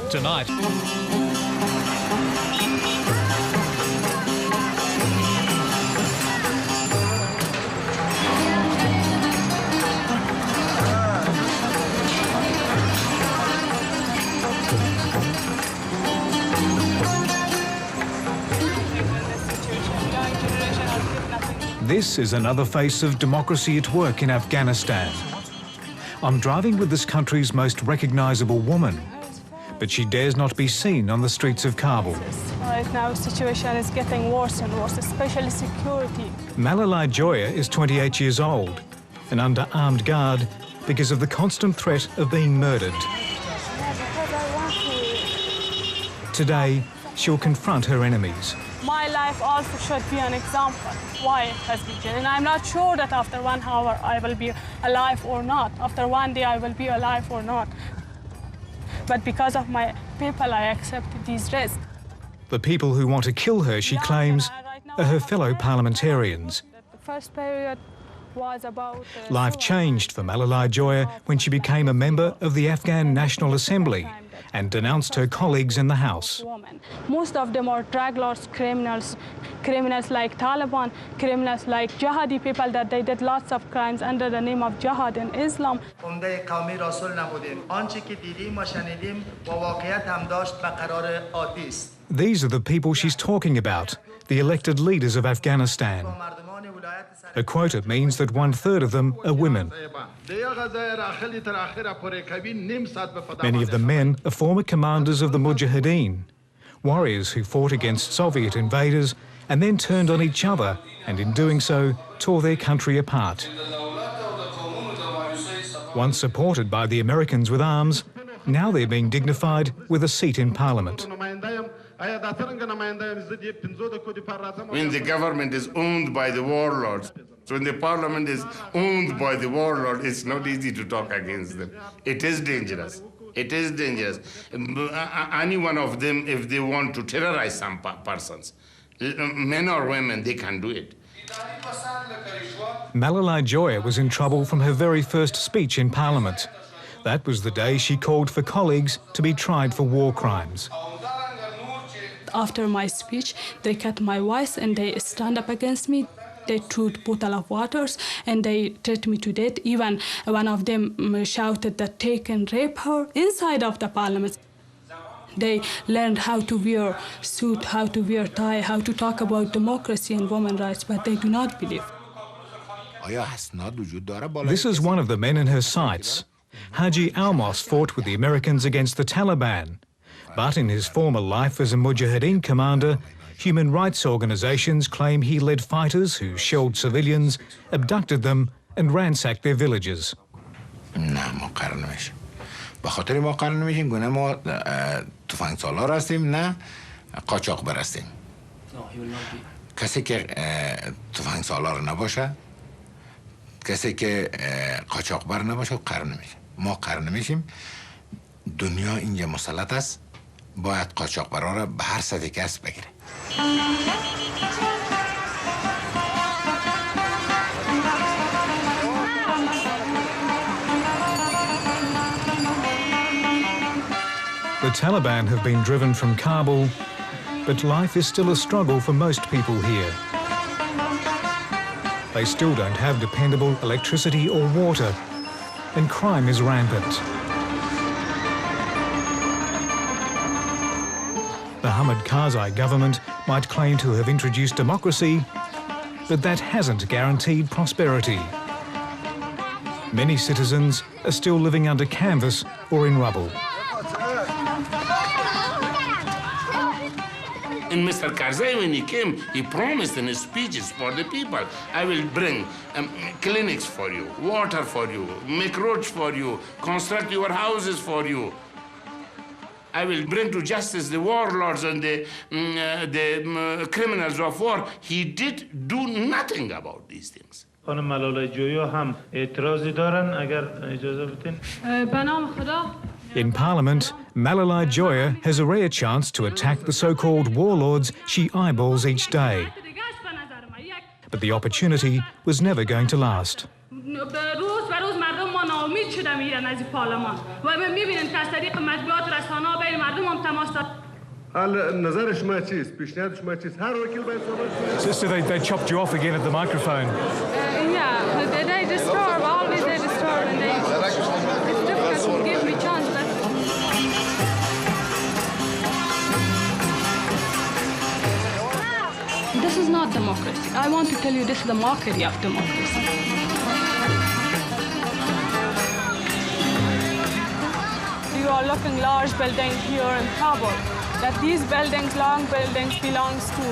Tonight, this is another face of democracy at work in Afghanistan. I'm driving with this country's most recognisable woman, but she dares not be seen on the streets of Kabul. Right now, the situation is getting worse and worse, especially security. Malalai Joya is 28 years old and under armed guard because of the constant threat of being murdered. Today, she'll confront her enemies. My life also should be an example why it has been changed. And I'm not sure that after 1 hour I will be alive or not. After 1 day I will be alive or not. But because of my people, I accept these risks. The people who want to kill her, she claims, are her fellow parliamentarians. The first period was about... Life changed for Malalai Joya when she became a member of the Afghan National Assembly and denounced her colleagues in the House. Most of them are drug lords, criminals like Taliban, criminals like jihadi people that they did lots of crimes under the name of jihad in Islam. These are the people she's talking about, the elected leaders of Afghanistan. A quota means that 1/3 of them are women. Many of the men are former commanders of the Mujahideen, warriors who fought against Soviet invaders and then turned on each other and in doing so tore their country apart. Once supported by the Americans with arms, now they're being dignified with a seat in Parliament. When the government is owned by the warlords, when the parliament is owned by the warlord, it's not easy to talk against them. It is dangerous. It is dangerous. Any one of them, if they want to terrorize some persons, men or women, they can do it. Malalai Joya was in trouble from her very first speech in Parliament. That was the day she called for colleagues to be tried for war crimes. After my speech, they cut my voice and they stand up against me. They threw a bottle of waters and they threatened me to death. Even one of them shouted that take and rape her inside of the parliament. They learned how to wear suit, how to wear tie, how to talk about democracy and women's rights, but they do not believe. This is one of the men in her sights. Haji Almos fought with the Americans against the Taliban. But in his former life as a Mujahideen commander, human rights organisations claim he led fighters who shelled civilians, abducted them and ransacked their villages. بخاطر ما قرار نمیشیم گونه ما تفنگ سالار هستیم نه قاچاقبر هستیم کسی که تفنگ سالار نباشه کسی که قاچاقبر نباشه قرار نمیشه ما قرار نمیشیم دنیا اینجا مسلط است باید قاچاقبرها را به هر سطحی که است بگیره The Taliban have been driven from Kabul, but life is still a struggle for most people here. They still don't have dependable electricity or water, and crime is rampant. The Hamid Karzai government might claim to have introduced democracy, but that hasn't guaranteed prosperity. Many citizens are still living under canvas or in rubble. And Mr. Karzai, when he came, he promised in his speeches for the people, I will bring clinics for you, water for you, make roads for you, construct your houses for you. I will bring to justice the warlords and the criminals of war. He did do nothing about these things. خانم ملالای جویا هم اعتراضی دارن اگر اجازه بدین. به نام خدا. In Parliament, Malalai Joya has a rare chance to attack the so-called warlords she eyeballs each day. But the opportunity was never going to last. روز به روز مردم ما ناامید شده میرن از پارلمان و میبینن که از طریق مطبوعات رسانه‌ها بین مردم هم تماس دارن. حال نظر شما چیست؟ پیشنهاد شما چیست؟ هر وکیل باید صحبت کنه. So they chopped you off again at the microphone. Yeah, they disturb, always they disturb, and it's difficult to give me chance. This is not democracy. I want to tell you this is the mockery of democracy. You are looking large building here in Kabul. That these buildings, long buildings, belongs to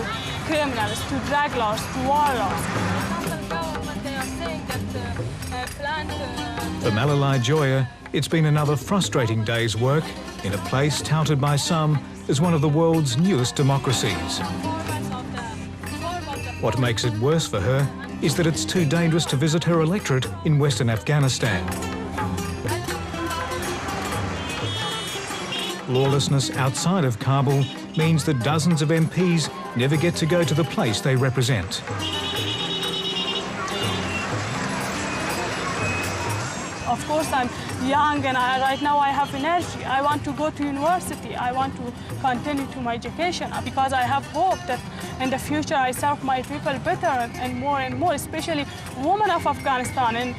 criminals, to drug lords, to warlords. For Malalai Joya, it's been another frustrating day's work in a place touted by some as one of the world's newest democracies. What makes it worse for her is that it's too dangerous to visit her electorate in Western Afghanistan. Lawlessness outside of Kabul means that dozens of MPs never get to go to the place they represent. Of course, I'm young and right now I have energy. I want to go to university. I want to continue to my education because I have hope that in the future I serve my people better and more, especially women of Afghanistan and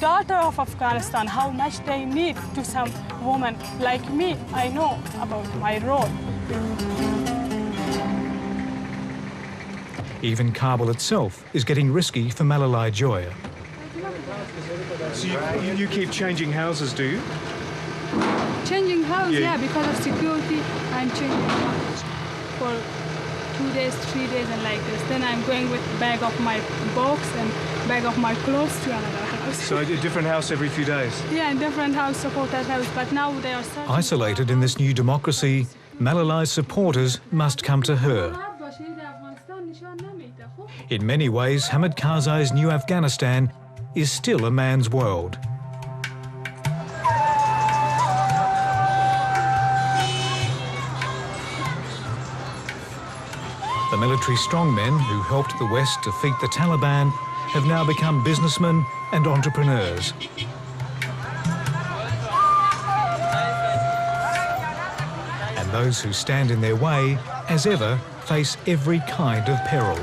daughter of Afghanistan, how much they need to some women like me. I know about my role. Even Kabul itself is getting risky for Malalai Joya. So you keep changing houses, do you? Changing house, yeah, because of security, I'm changing house for 2 days, 3 days, and like this. Then I'm going with bag of my books and bag of my clothes to another house. So a different house every few days? Yeah, different house, supporters house, but now they are isolated in this new democracy, Malalai's supporters must come to her. In many ways, Hamid Karzai's new Afghanistan is still a man's world. The military strongmen who helped the West defeat the Taliban have now become businessmen and entrepreneurs. And those who stand in their way, as ever, face every kind of peril.